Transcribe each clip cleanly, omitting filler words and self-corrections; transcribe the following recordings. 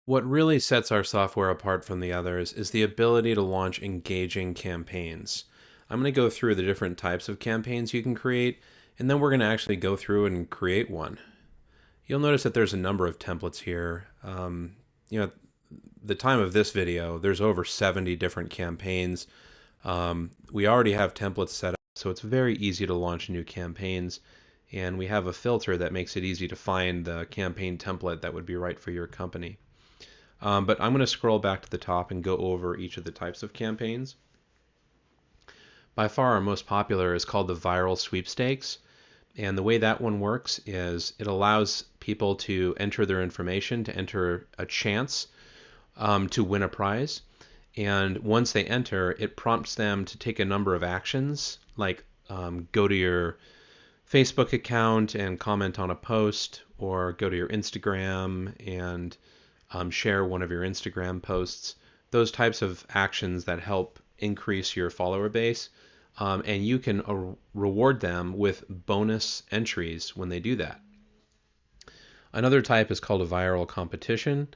What really sets our software apart from the others is the ability to launch engaging campaigns. I'm going to go through the different types of campaigns you can create, and then we're going to actually go through and create one. You'll notice that there's a number of templates here. At the time of this video, there's over 70 different campaigns. We already have templates set up, so it's very easy to launch new campaigns. And we have a filter that makes it easy to find the campaign template that would be right for your company. But I'm going to scroll back to the top and go over each of the types of campaigns. By far our most popular is called the viral sweepstakes. And the way that one works is it allows people to enter their information, to enter a chance to win a prize. And once they enter, it prompts them to take a number of actions, like go to your Facebook account and comment on a post, or go to your Instagram and share one of your Instagram posts. Those types of actions that help increase your follower base. And you can reward them with bonus entries when they do that. Another type is called a viral competition,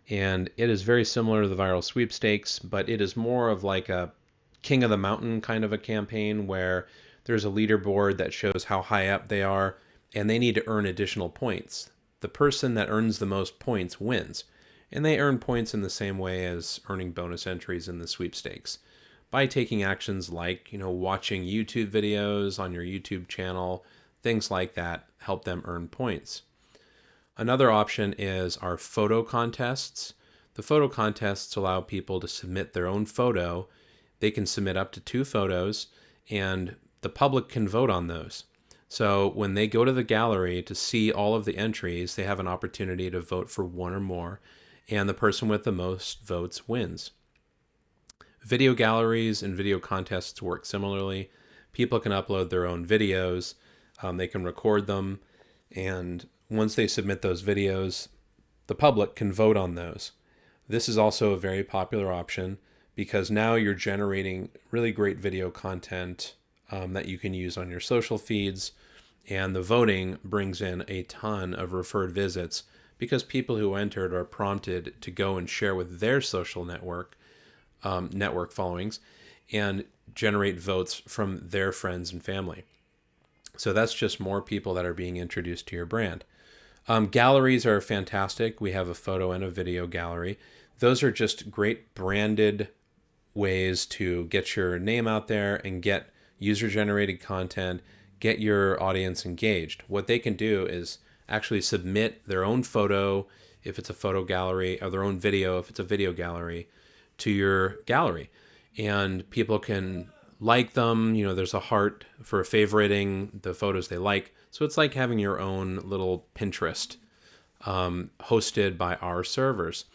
and it is very similar to the viral sweepstakes, but it is more of like a king of the mountain kind of a campaign where there's a leaderboard that shows how high up they are, and they need to earn additional points. The person that earns the most points wins, and they earn points in the same way as earning bonus entries in the sweepstakes, by taking actions like, watching YouTube videos on your YouTube channel, things like that help them earn points. Another option is our photo contests. The photo contests allow people to submit their own photo. They can submit up to 2 photos, and the public can vote on those. So when they go to the gallery to see all of the entries, they have an opportunity to vote for one or more, and the person with the most votes wins. Video galleries and video contests work similarly. People can upload their own videos, they can record them, and once they submit those videos, the public can vote on those. This is also a very popular option because now you're generating really great video content that you can use on your social feeds, and the voting brings in a ton of referred visits because people who entered are prompted to go and share with their social network followings and generate votes from their friends and family. So that's just more people that are being introduced to your brand. Galleries are fantastic. We have a photo and a video gallery. Those are just great branded ways to get your name out there and get user-generated content, get your audience engaged. What they can do is actually submit their own photo if it's a photo gallery, or their own video if it's a video gallery, to your gallery, and people can like them. There's a heart for favoriting the photos they like. So it's like having your own little Pinterest hosted by our servers.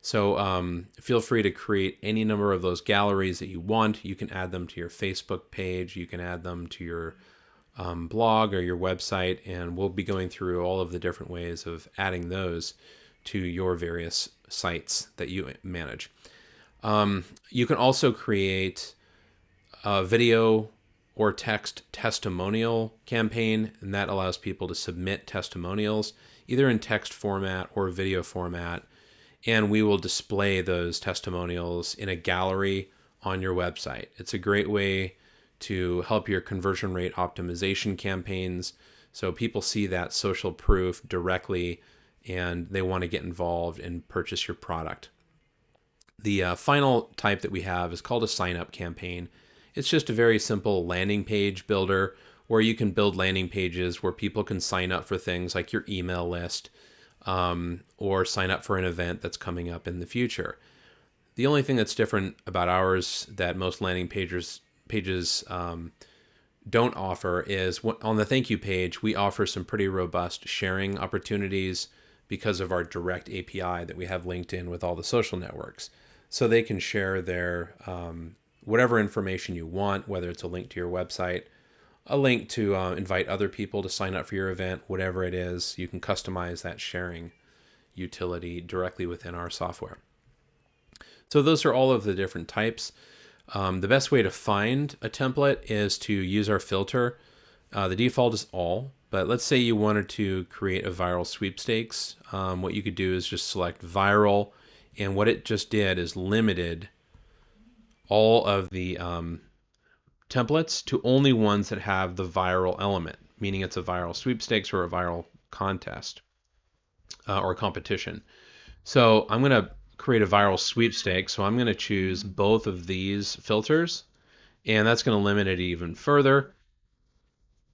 So feel free to create any number of those galleries that you want. You can add them to your Facebook page. You can add them to your blog or your website, and we'll be going through all of the different ways of adding those to your various sites that you manage. You can also create a video or text testimonial campaign, and that allows people to submit testimonials either in text format or video format, and we will display those testimonials in a gallery on your website. It's a great way to help your conversion rate optimization campaigns, so people see that social proof directly and they want to get involved and purchase your product. The final type that we have is called a sign-up campaign. It's just a very simple landing page builder where you can build landing pages where people can sign up for things like your email list, or sign up for an event that's coming up in the future. The only thing that's different about ours that most landing pages don't offer is on the thank you page, we offer some pretty robust sharing opportunities because of our direct API that we have linked in with all the social networks. So they can share their whatever information you want, whether it's a link to your website, a link to invite other people to sign up for your event, whatever it is. You can customize that sharing utility directly within our software. So those are all of the different types. The best way to find a template is to use our filter. The default is all, but let's say you wanted to create a viral sweepstakes. What you could do is just select viral And what it just did is limited all of the templates to only ones that have the viral element, meaning it's a viral sweepstakes or a viral contest or competition. So I'm going to create a viral sweepstakes. So I'm going to choose both of these filters, and that's going to limit it even further.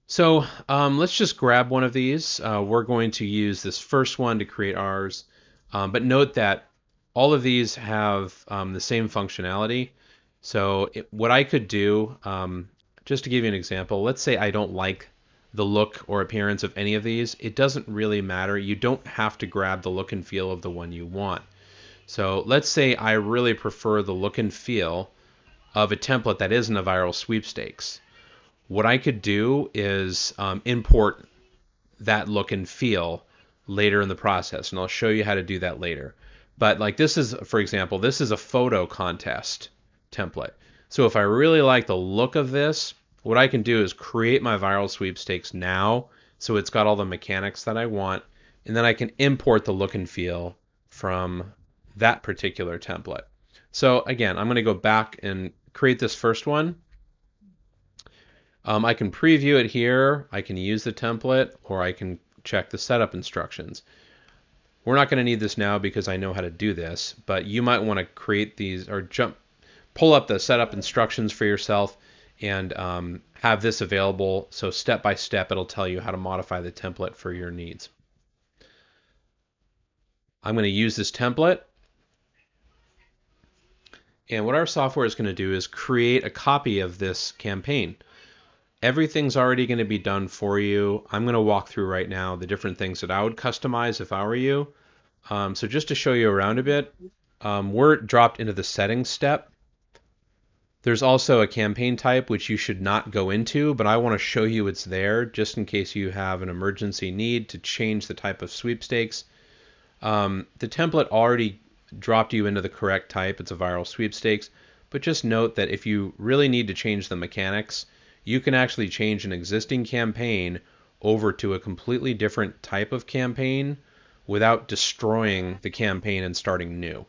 So let's just grab one of these. We're going to use this first one to create ours. But note that all of these have the same functionality. So what I could do, just to give you an example, let's say I don't like the look or appearance of any of these. It doesn't really matter. You don't have to grab the look and feel of the one you want. So let's say I really prefer the look and feel of a template that isn't a viral sweepstakes. What I could do is import that look and feel later in the process, and I'll show you how to do that later. But like this is, for example, this is a photo contest template. So if I really like the look of this, what I can do is create my viral sweepstakes now, so it's got all the mechanics that I want, and then I can import the look and feel from that particular template. So again, I'm going to go back and create this first one. I can preview it here, I can use the template, or I can check the setup instructions. We're not going to need this now because I know how to do this, but you might want to create these or pull up the setup instructions for yourself and have this available. So step by step, it'll tell you how to modify the template for your needs. I'm going to use this template. And what our software is going to do is create a copy of this campaign. Everything's already going to be done for you. I'm going to walk through right now the different things that I would customize if I were you. So just to show you around a bit, we're dropped into the settings step. There's also a campaign type which you should not go into, but I want to show you it's there just in case you have an emergency need to change the type of sweepstakes. The template already dropped you into the correct type. It's a viral sweepstakes, but just note that if you really need to change the mechanics, you can actually change an existing campaign over to a completely different type of campaign without destroying the campaign and starting new.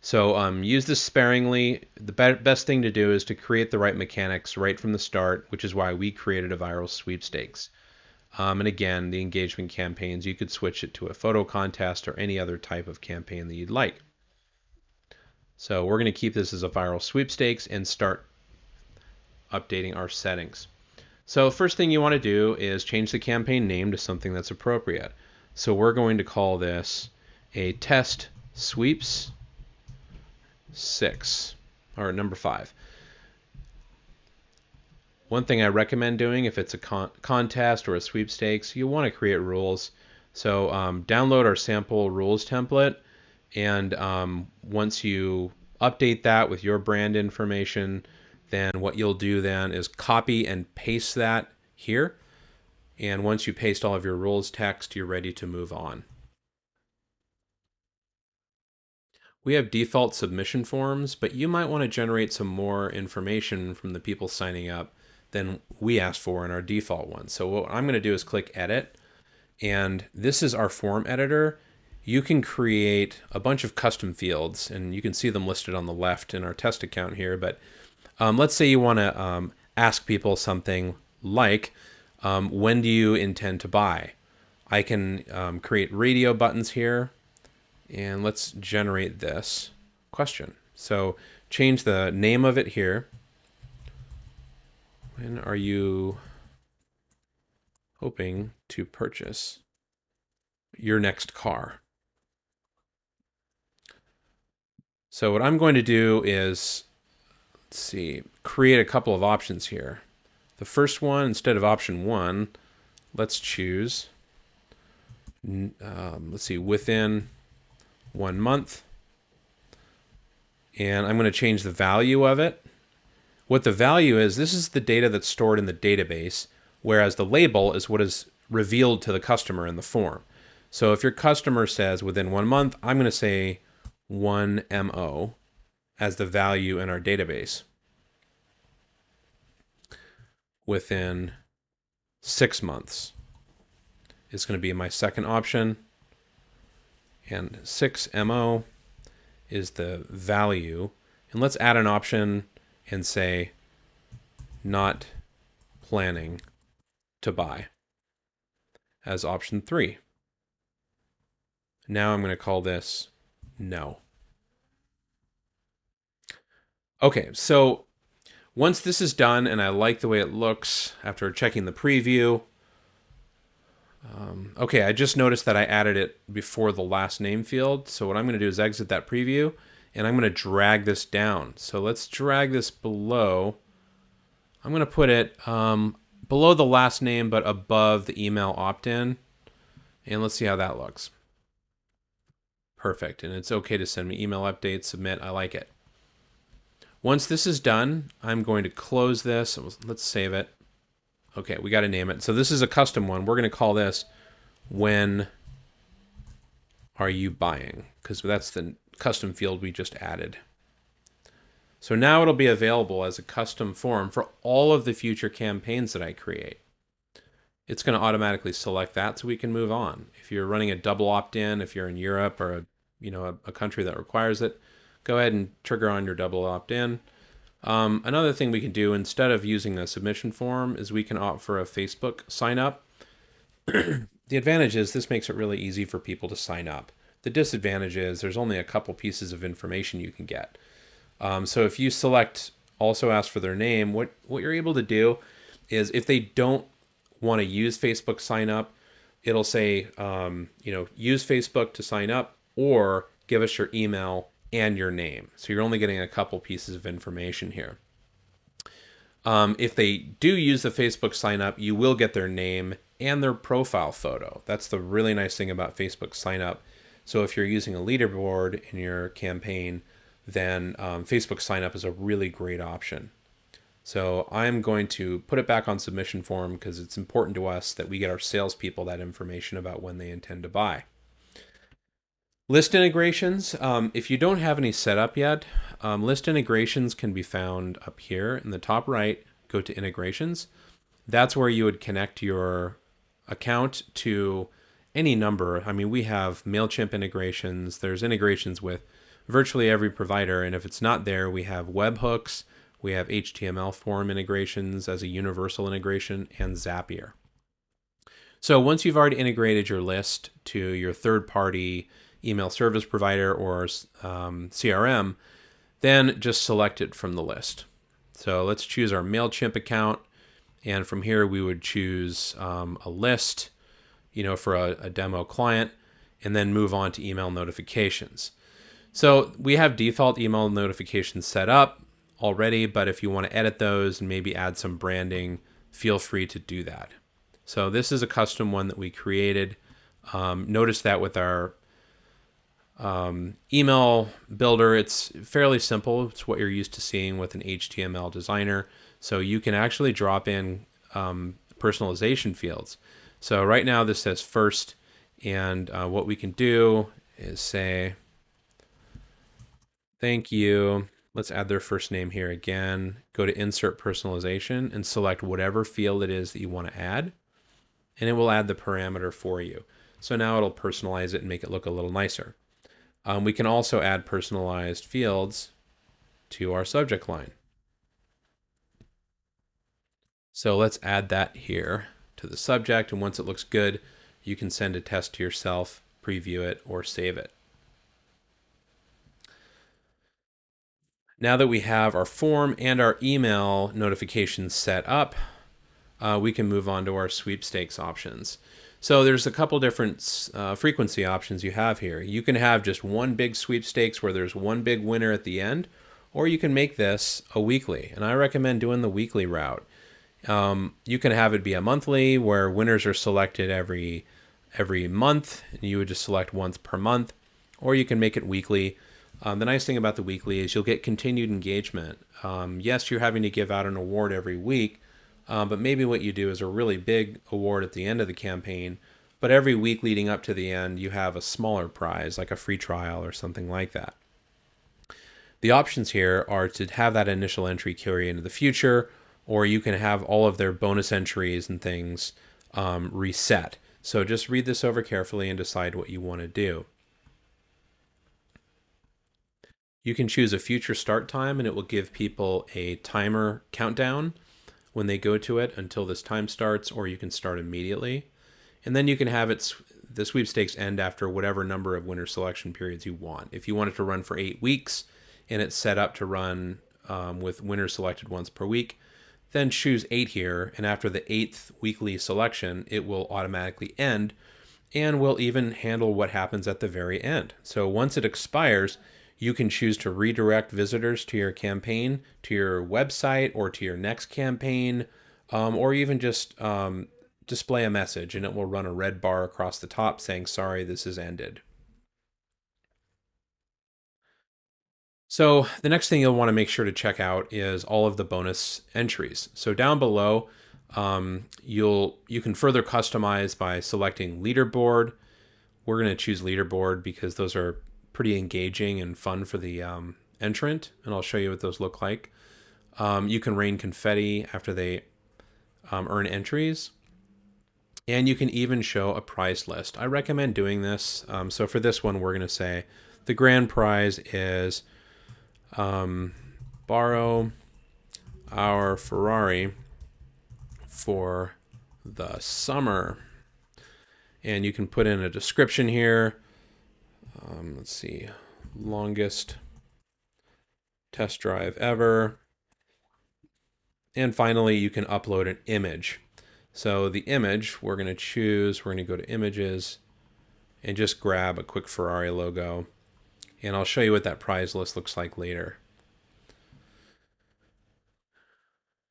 So use this sparingly. The best thing to do is to create the right mechanics right from the start, which is why we created a viral sweepstakes. And again, the engagement campaigns, you could switch it to a photo contest or any other type of campaign that you'd like. So we're going to keep this as a viral sweepstakes and start updating our settings. So first thing you want to do is change the campaign name to something that's appropriate. So we're going to call this a test sweeps 6 or number 5. One thing I recommend doing if it's a contest or a sweepstakes, you want to create rules. So download our sample rules template, and once you update that with your brand information, then what you'll do then is copy and paste that here. And once you paste all of your rules text, you're ready to move on. We have default submission forms, but you might want to generate some more information from the people signing up than we asked for in our default one. So what I'm going to do is click Edit, and this is our form editor. You can create a bunch of custom fields, and you can see them listed on the left in our test account here, but let's say you want to ask people something like, when do you intend to buy? I can create radio buttons here, and let's generate this question. So change the name of it here. When are you hoping to purchase your next car? So what I'm going to do is, let's see, create a couple of options here. The first one, instead of option 1, let's choose, let's see, within 1 month. And I'm going to change the value of it. What the value is, this is the data that's stored in the database, whereas the label is what is revealed to the customer in the form. So if your customer says within 1 month, I'm going to say 1 MO as the value in our database. Within 6 months is going to be my second option. And 6 MO. is the value. And let's add an option and say not planning to buy as option 3. Now I'm going to call this no. Okay, so once this is done and I like the way it looks after checking the preview, okay, I just noticed that I added it before the last name field. So what I'm going to do is exit that preview and I'm going to drag this down. So let's drag this below. I'm going to put it below the last name but above the email opt-in. And let's see how that looks. Perfect. And it's okay to send me email updates, submit. I like it. Once this is done, I'm going to close this. Let's save it. Okay, we got to name it. So this is a custom one. We're going to call this when are you buying? Because that's the custom field we just added. So now it'll be available as a custom form for all of the future campaigns that I create. It's going to automatically select that so we can move on. If you're running a double opt-in, if you're in Europe or a country that requires it, go ahead and trigger on your double opt-in. Another thing we can do instead of using a submission form is we can opt for a Facebook sign up. The advantage is this makes it really easy for people to sign up. The disadvantage is there's only a couple pieces of information you can get. So if you select also ask for their name, what you're able to do is if they don't want to use Facebook sign up, it'll say, use Facebook to sign up or give us your email and your name. So you're only getting a couple pieces of information here. If they do use the Facebook sign up, you will get their name and their profile photo. That's the really nice thing about Facebook sign up. So if you're using a leaderboard in your campaign, then Facebook sign up is a really great option. So I'm going to put it back on submission form because it's important to us that we get our salespeople that information about when they intend to buy. List integrations, if you don't have any set up yet, list integrations can be found up here in the top right. Go to integrations. That's where you would connect your account to any number. I mean, we have MailChimp integrations. There's integrations with virtually every provider. And if it's not there, we have webhooks. We have HTML form integrations as a universal integration and Zapier. So once you've already integrated your list to your third-party email service provider or CRM, then just select it from the list. So let's choose our MailChimp account. And from here, we would choose a list, for a demo client, and then move on to email notifications. So we have default email notifications set up already, but if you want to edit those and maybe add some branding, feel free to do that. So this is a custom one that we created. Notice that with our email builder, it's fairly simple. It's what you're used to seeing with an HTML designer. So you can actually drop in personalization fields. So right now this says first, and what we can do is say, thank you. Let's add their first name here again. Go to insert personalization and select whatever field it is that you want to add. And it will add the parameter for you. So now it'll personalize it and make it look a little nicer. We can also add personalized fields to our subject line. So let's add that here to the subject. And once it looks good, you can send a test to yourself, preview it, or save it. Now that we have our form and our email notifications set up, we can move on to our sweepstakes options. So there's a couple different frequency options you have here. You can have just one big sweepstakes where there's one big winner at the end, or you can make this a weekly. And I recommend doing the weekly route. You can have it be a monthly where winners are selected every month, and you would just select once per month, or you can make it weekly. The nice thing about the weekly is you'll get continued engagement. Yes, you're having to give out an award every week, but maybe what you do is a really big award at the end of the campaign, but every week leading up to the end, you have a smaller prize, like a free trial or something like that. The options here are to have that initial entry carry into the future, or you can have all of their bonus entries and things reset. So just read this over carefully and decide what you want to do. You can choose a future start time, and it will give people a timer countdown when they go to it until this time starts, or you can start immediately. And then you can have the sweepstakes end after whatever number of winner selection periods you want. If you want it to run for 8 weeks and it's set up to run with winners selected once per week, then choose 8 here, and after the 8th weekly selection, it will automatically end and will even handle what happens at the very end. So once it expires, you can choose to redirect visitors to your campaign, to your website, or to your next campaign, or even just display a message, and it will run a red bar across the top saying, sorry, this has ended. So the next thing you'll want to make sure to check out is all of the bonus entries. So down below, you can further customize by selecting leaderboard. We're going to choose leaderboard because those are pretty engaging and fun for the entrant, and I'll show you what those look like. You can rain confetti after they earn entries, and you can even show a prize list. I recommend doing this. So for this one, we're going to say the grand prize is borrow our Ferrari for the summer. And you can put in a description here. Let's see, longest test drive ever. And finally, you can upload an image. So the image we're going to go to images and just grab a quick Ferrari logo. And I'll show you what that prize list looks like later.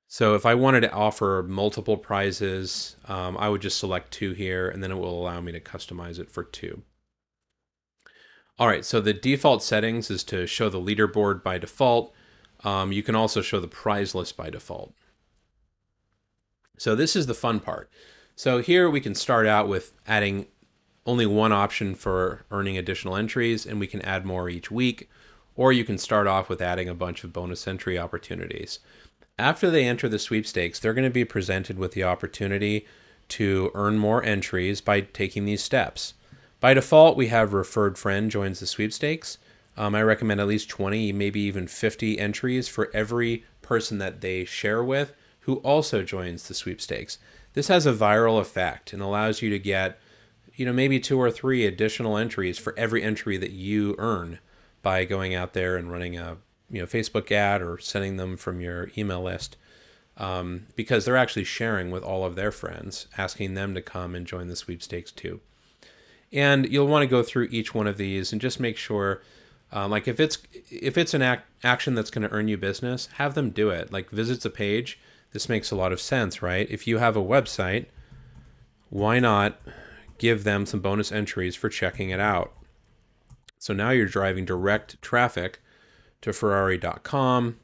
So if I wanted to offer multiple prizes, I would just select 2 here, and then it will allow me to customize it for 2. All right, so the default settings is to show the leaderboard by default. You can also show the prize list by default. So this is the fun part. So here we can start out with adding only one option for earning additional entries, and we can add more each week, or you can start off with adding a bunch of bonus entry opportunities. After they enter the sweepstakes, they're going to be presented with the opportunity to earn more entries by taking these steps. By default, we have referred friend joins the sweepstakes. I recommend at least 20, maybe even 50 entries for every person that they share with who also joins the sweepstakes. This has a viral effect and allows you to get, maybe 2 or 3 additional entries for every entry that you earn by going out there and running a Facebook ad or sending them from your email list, because they're actually sharing with all of their friends, asking them to come and join the sweepstakes too. And you'll want to go through each one of these and just make sure, like if it's an action that's going to earn you business, have them do it. Like visits a page. This makes a lot of sense, right? If you have a website, why not give them some bonus entries for checking it out? So now you're driving direct traffic to Ferrari.com.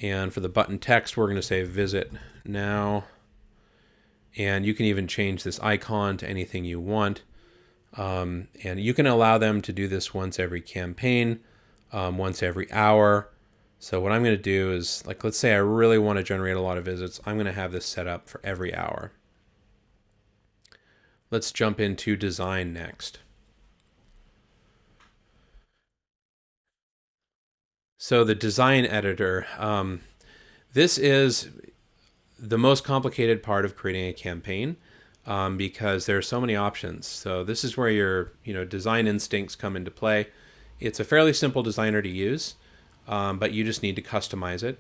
And for the button text, we're going to say visit now. And you can even change this icon to anything you want. And you can allow them to do this once every campaign, once every hour. So what I'm going to do is, like, let's say I really want to generate a lot of visits. I'm going to have this set up for every hour. Let's jump into design next. So the design editor, this is the most complicated part of creating a campaign, because there are so many options. So this is where your design instincts come into play. It's a fairly simple designer to use, but you just need to customize it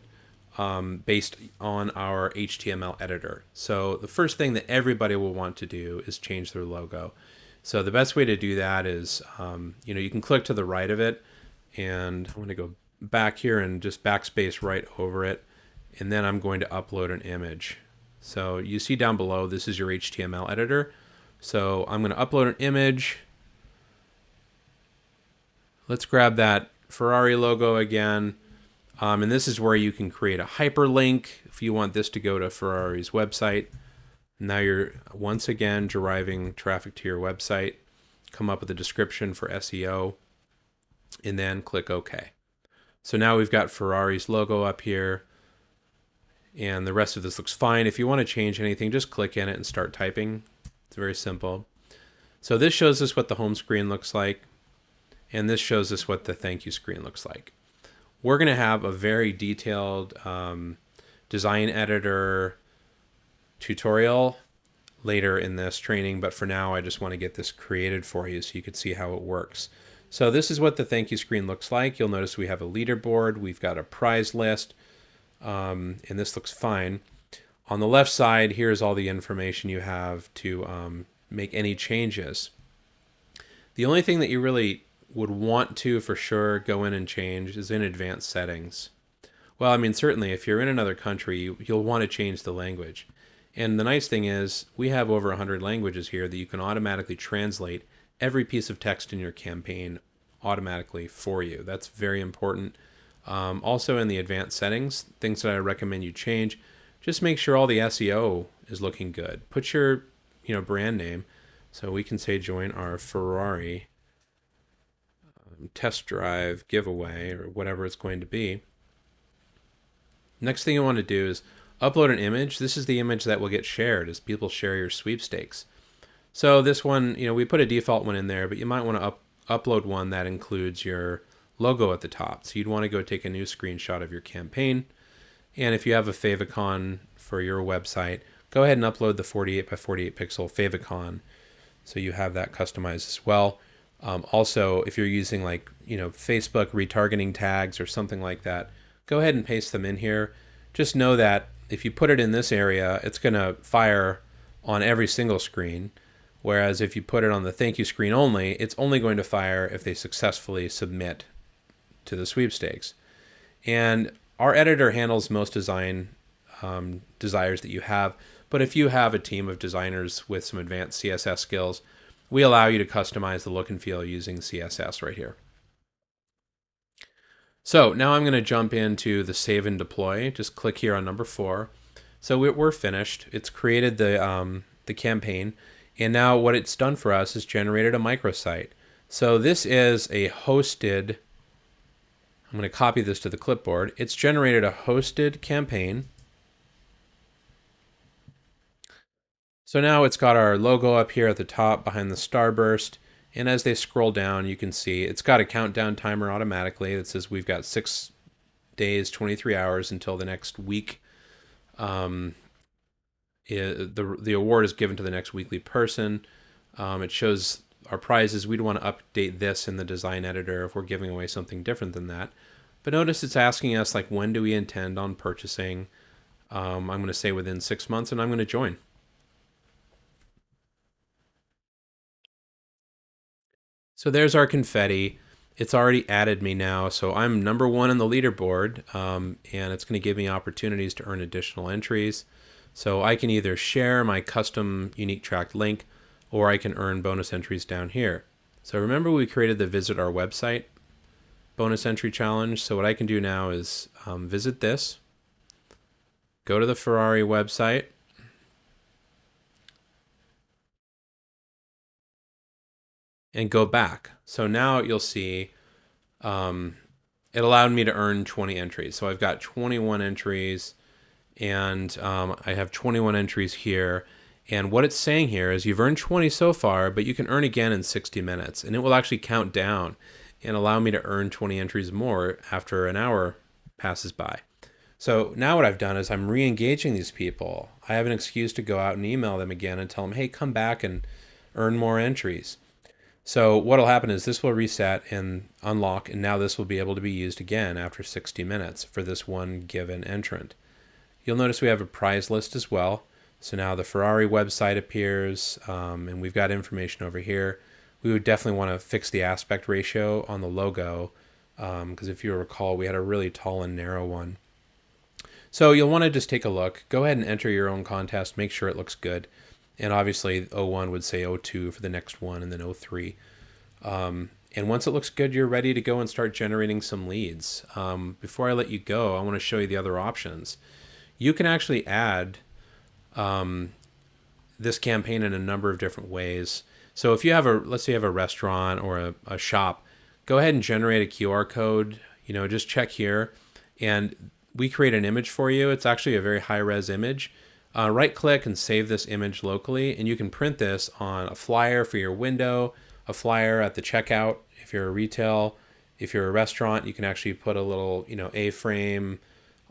based on our HTML editor. So the first thing that everybody will want to do is change their logo. So the best way to do that is, you can click to the right of it, and I'm going to go back here and just backspace right over it, and then I'm going to upload an image. So you see down below, this is your HTML editor. So I'm going to upload an image. Let's grab that Ferrari logo again. And this is where you can create a hyperlink if you want this to go to Ferrari's website. Now you're once again driving traffic to your website. Come up with a description for SEO, and then click OK. So now we've got Ferrari's logo up here, and the rest of this looks fine. If you want to change anything, just click in it and start typing. It's very simple. So this shows us what the home screen looks like. And this shows us what the thank you screen looks like. We're going to have a very detailed design editor tutorial later in this training, but for now I just want to get this created for you so you can see how it works. So this is what the thank you screen looks like. You'll notice we have a leaderboard, we've got a prize list, and this looks fine. On the left side, here's all the information you have to make any changes. The only thing that you really would want to for sure go in and change is in advanced settings. Well, I mean, certainly if you're in another country, you'll want to change the language. And the nice thing is we have over 100 languages here that you can automatically translate every piece of text in your campaign automatically for you. That's very important. Also in the advanced settings, things that I recommend you change, just make sure all the SEO is looking good. Put your brand name. So we can say join our Ferrari test drive giveaway or whatever it's going to be. Next thing you want to do is upload an image. This is the image that will get shared as people share your sweepstakes. So this one, we put a default one in there, but you might want to upload one that includes your logo at the top. So you'd want to go take a new screenshot of your campaign. And if you have a favicon for your website, go ahead and upload the 48 by 48 pixel favicon so you have that customized as well. Also, if you're using Facebook retargeting tags or something like that, go ahead and paste them in here. Just know that if you put it in this area, it's going to fire on every single screen. Whereas if you put it on the thank you screen only, it's only going to fire if they successfully submit to the sweepstakes. And our editor handles most design desires that you have. But if you have a team of designers with some advanced CSS skills, we allow you to customize the look and feel using CSS right here. So now I'm going to jump into the save and deploy. Just click here on number 4. So we're finished. It's created the campaign. And now what it's done for us is generated a microsite. So this is a hosted, I'm going to copy this to the clipboard. It's generated a hosted campaign. So now it's got our logo up here at the top behind the starburst. And as they scroll down, you can see it's got a countdown timer automatically that says we've got 6 days, 23 hours until the next week. The award is given to the next weekly person. It shows our prizes. We'd want to update this in the design editor if we're giving away something different than that. But notice it's asking us when do we intend on purchasing. I'm going to say within 6 months, and I'm going to join. So there's our confetti. It's already added me now, so I'm number 1 in the leaderboard, and it's going to give me opportunities to earn additional entries. So I can either share my custom unique tracked link, or I can earn bonus entries down here. So remember we created the visit our website bonus entry challenge. So what I can do now is visit this, go to the Ferrari website, and go back. So now you'll see it allowed me to earn 20 entries. So I've got 21 entries, and I have 21 entries here. And what it's saying here is you've earned 20 so far, but you can earn again in 60 minutes. And it will actually count down and allow me to earn 20 entries more after an hour passes by. So now what I've done is I'm re-engaging these people. I have an excuse to go out and email them again and tell them, hey, come back and earn more entries. So what will happen is this will reset and unlock, and now this will be able to be used again after 60 minutes for this one given entrant. You'll notice we have a prize list as well. So now the Ferrari website appears, and we've got information over here. We would definitely want to fix the aspect ratio on the logo, because if you recall, we had a really tall and narrow one. So you'll want to just take a look. Go ahead and enter your own contest. Make sure it looks good. And obviously 01 would say 02 for the next one, and then 03. And once it looks good, you're ready to go and start generating some leads. Before I let you go, I want to show you the other options. You can actually add this campaign in a number of different ways. So if you have let's say you have a restaurant or a shop, go ahead and generate a QR code. Just check here, and we create an image for you. It's actually a very high-res image. Right click and save this image locally, and you can print this on a flyer for your window, a flyer at the checkout if you're a retail, if you're a restaurant, you can actually put a little, A-frame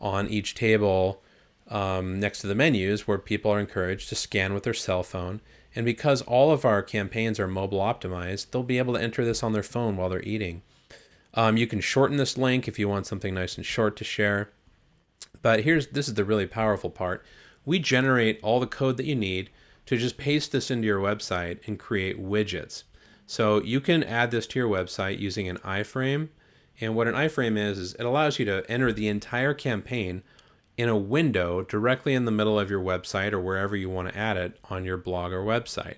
on each table next to the menus where people are encouraged to scan with their cell phone. And because all of our campaigns are mobile optimized, they'll be able to enter this on their phone while they're eating. You can shorten this link if you want something nice and short to share. But this is the really powerful part. We generate all the code that you need to just paste this into your website and create widgets. So you can add this to your website using an iframe. And what an iframe is it allows you to enter the entire campaign in a window directly in the middle of your website or wherever you want to add it on your blog or website.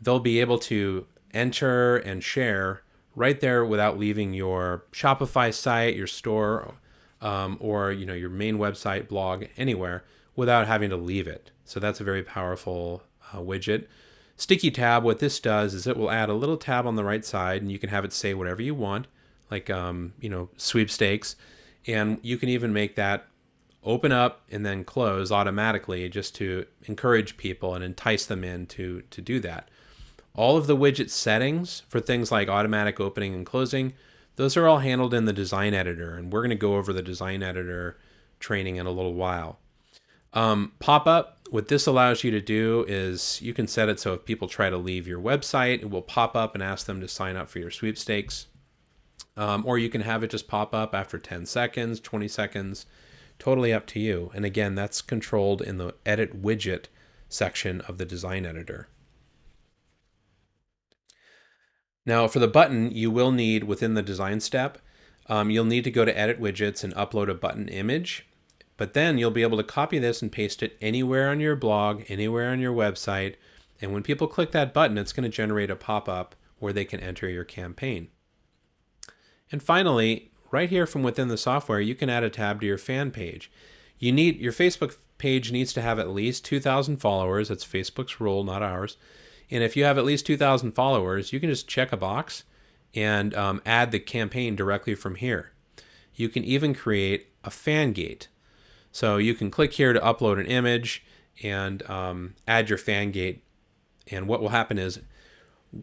They'll be able to enter and share right there without leaving your Shopify site, your store, or your main website, blog, anywhere without having to leave it. So that's a very powerful widget. Sticky tab, what this does is it will add a little tab on the right side, and you can have it say whatever you want, like sweepstakes, and you can even make that open up and then close automatically just to encourage people and entice them in to do that. All of the widget settings for things like automatic opening and closing, those are all handled in the design editor, and we're going to go over the design editor training in a little while. Pop-up, what this allows you to do is you can set it so if people try to leave your website, it will pop up and ask them to sign up for your sweepstakes. Or you can have it just pop up after 10 seconds, 20 seconds, totally up to you. And again, that's controlled in the edit widget section of the design editor. Now for the button, you will need within the design step, you'll need to go to edit widgets and upload a button image. But then you'll be able to copy this and paste it anywhere on your blog, anywhere on your website. And when people click that button, it's going to generate a pop-up where they can enter your campaign. And finally, right here from within the software, you can add a tab to your fan page. Your Facebook page needs to have at least 2,000 followers. That's Facebook's rule, not ours. And if you have at least 2,000 followers, you can just check a box and add the campaign directly from here. You can even create a fan gate. So you can click here to upload an image and add your fan gate. And what will happen is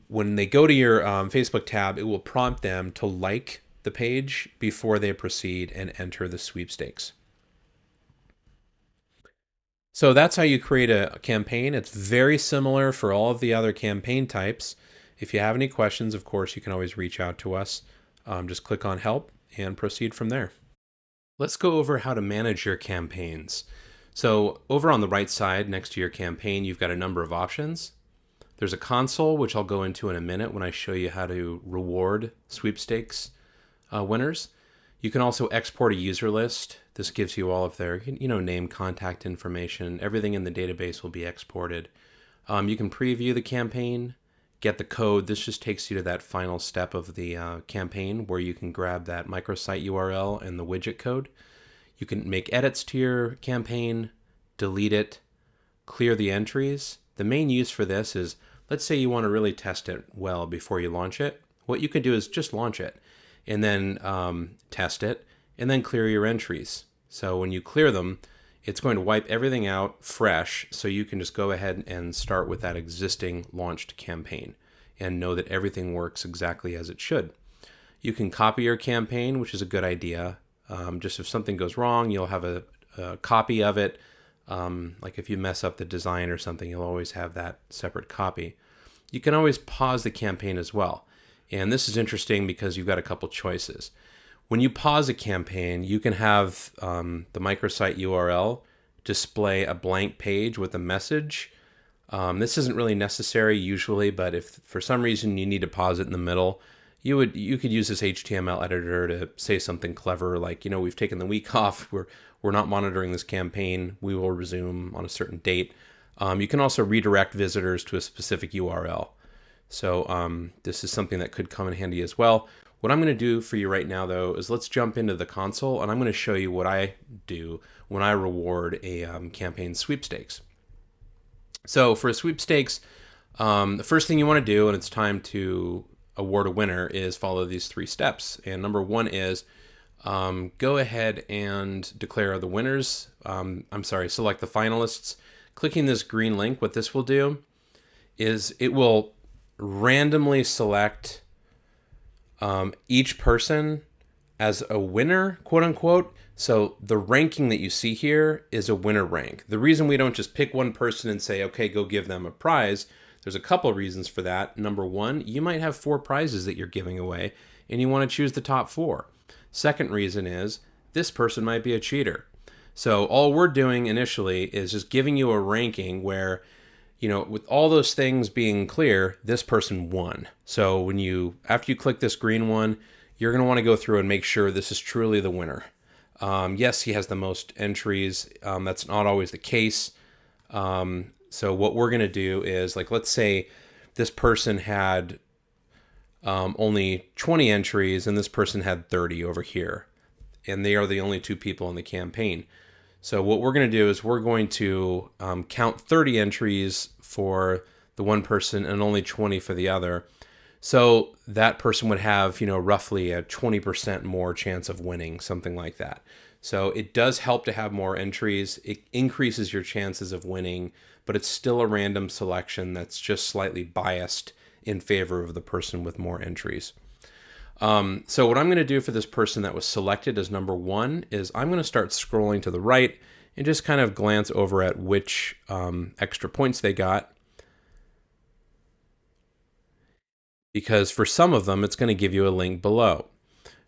when they go to your Facebook tab, it will prompt them to like the page before they proceed and enter the sweepstakes. So that's how you create a campaign. It's very similar for all of the other campaign types. If you have any questions, of course, you can always reach out to us. Just click on help and proceed from there. Let's go over how to manage your campaigns. So over on the right side, next to your campaign, you've got a number of options. There's a console, which I'll go into in a minute when I show you how to reward sweepstakes winners. You can also export a user list. This gives you all of their name, contact information. Everything in the database will be exported. You can preview the campaign, get the code. This just takes you to that final step of the campaign where you can grab that microsite URL and the widget code. You can make edits to your campaign, delete it, clear the entries. The main use for this is, let's say you want to really test it well before you launch it. What you can do is just launch it and then test it and then clear your entries. So when you clear them, it's going to wipe everything out fresh, so you can just go ahead and start with that existing launched campaign and know that everything works exactly as it should. You can copy your campaign, which is a good idea. Just if something goes wrong, you'll have a copy of it. Like if you mess up the design or something, you'll always have that separate copy. You can always pause the campaign as well. And this is interesting because you've got a couple choices. When you pause a campaign, you can have the microsite URL display a blank page with a message. This isn't really necessary usually, but if for some reason you need to pause it in the middle, you could use this HTML editor to say something clever like, we've taken the week off, we're not monitoring this campaign, we will resume on a certain date. You can also redirect visitors to a specific URL. So this is something that could come in handy as well. What I'm going to do for you right now, though, is let's jump into the console, and I'm going to show you what I do when I reward a campaign sweepstakes. So for a sweepstakes, the first thing you want to do, and it's time to award a winner, is follow these 3 steps. And number 1 is go ahead and declare the winners. Select the finalists. Clicking this green link, what this will do is it will randomly select Each person as a winner, quote unquote. So the ranking that you see here is a winner rank. The reason we don't just pick one person and say, okay, go give them a prize, there's a couple of reasons for that. Number one, you might have 4 prizes that you're giving away and you want to choose the top 4. Second reason is this person might be a cheater. So all we're doing initially is just giving you a ranking where, with all those things being clear, this person won. So after you click this green one, you're going to want to go through and make sure this is truly the winner. Yes, he has the most entries. That's not always the case. So what we're going to do is, let's say this person had only 20 entries and this person had 30 over here. And they are the only 2 people in the campaign. So what we're going to do is we're going to count 30 entries for the one person and only 20 for the other. So that person would have, roughly a 20% more chance of winning, something like that. So it does help to have more entries. It increases your chances of winning, but it's still a random selection that's just slightly biased in favor of the person with more entries. So what I'm going to do for this person that was selected as number 1 is I'm going to start scrolling to the right and just kind of glance over at which extra points they got. Because for some of them, it's going to give you a link below.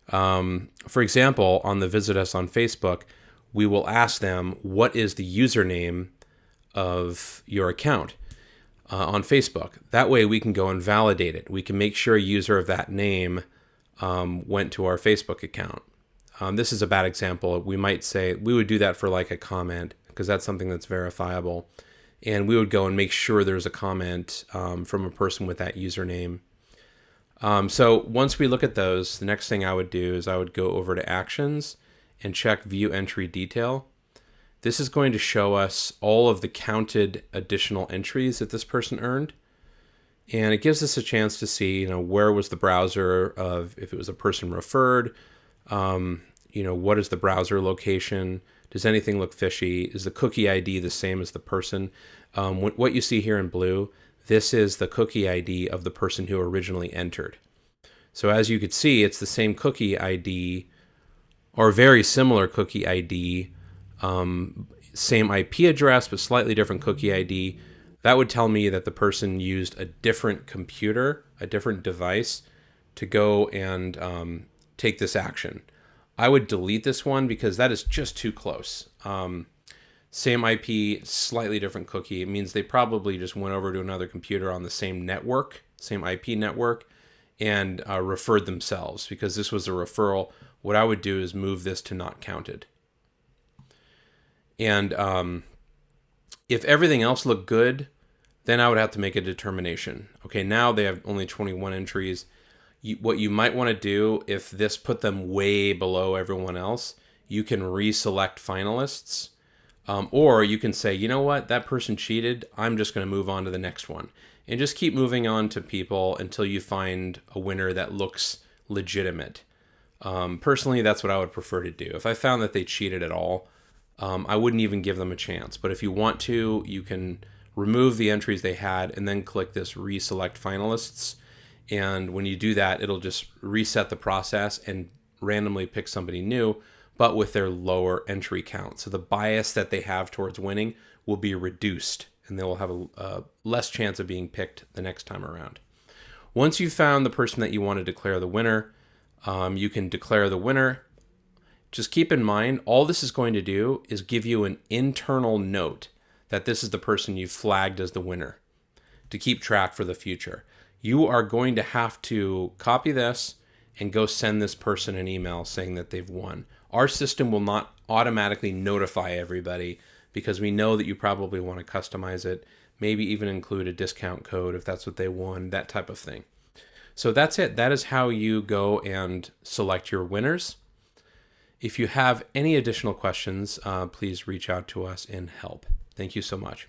For example, on the Visit Us on Facebook, we will ask them, what is the username of your account on Facebook? That way we can go and validate it. We can make sure a user of that name went to our Facebook account. This is a bad example. We might say, we would do that for like a comment, because that's something that's verifiable. And we would go and make sure there's a comment from a person with that username. So once we look at those, the next thing I would do is I would go over to Actions and check View Entry Detail. This is going to show us all of the counted additional entries that this person earned. And it gives us a chance to see, where was the browser of, if it was a person referred, what is the browser location? Does anything look fishy? Is the cookie ID the same as the person? What you see here in blue, this is the cookie ID of the person who originally entered. So as you could see, it's the same cookie ID, or very similar cookie ID, same IP address, but slightly different cookie ID. That would tell me that the person used a different computer, a different device, to go and take this action. I would delete this one because that is just too close. Same IP, slightly different cookie. It means they probably just went over to another computer on the same network, same IP network, and referred themselves. Because this was a referral, what I would do is move this to not counted. And if everything else looked good, then I would have to make a determination. Okay, now they have only 21 entries. What you might want to do, if this put them way below everyone else, you can reselect finalists. Or you can say, you know what, that person cheated. I'm just going to move on to the next one. And just keep moving on to people until you find a winner that looks legitimate. Personally, that's what I would prefer to do. If I found that they cheated at all, I wouldn't even give them a chance. But if you want to, you can remove the entries they had and then click this reselect finalists. And when you do that, it'll just reset the process and randomly pick somebody new, but with their lower entry count. So the bias that they have towards winning will be reduced, and they will have a less chance of being picked the next time around. Once you've found the person that you want to declare the winner, you can declare the winner. Just keep in mind, all this is going to do is give you an internal note that this is the person you flagged as the winner to keep track for the future. You are going to have to copy this and go send this person an email saying that they've won. Our system will not automatically notify everybody because we know that you probably want to customize it, maybe even include a discount code if that's what they won, that type of thing. So that's it. That is how you go and select your winners. If you have any additional questions, please reach out to us and help. Thank you so much.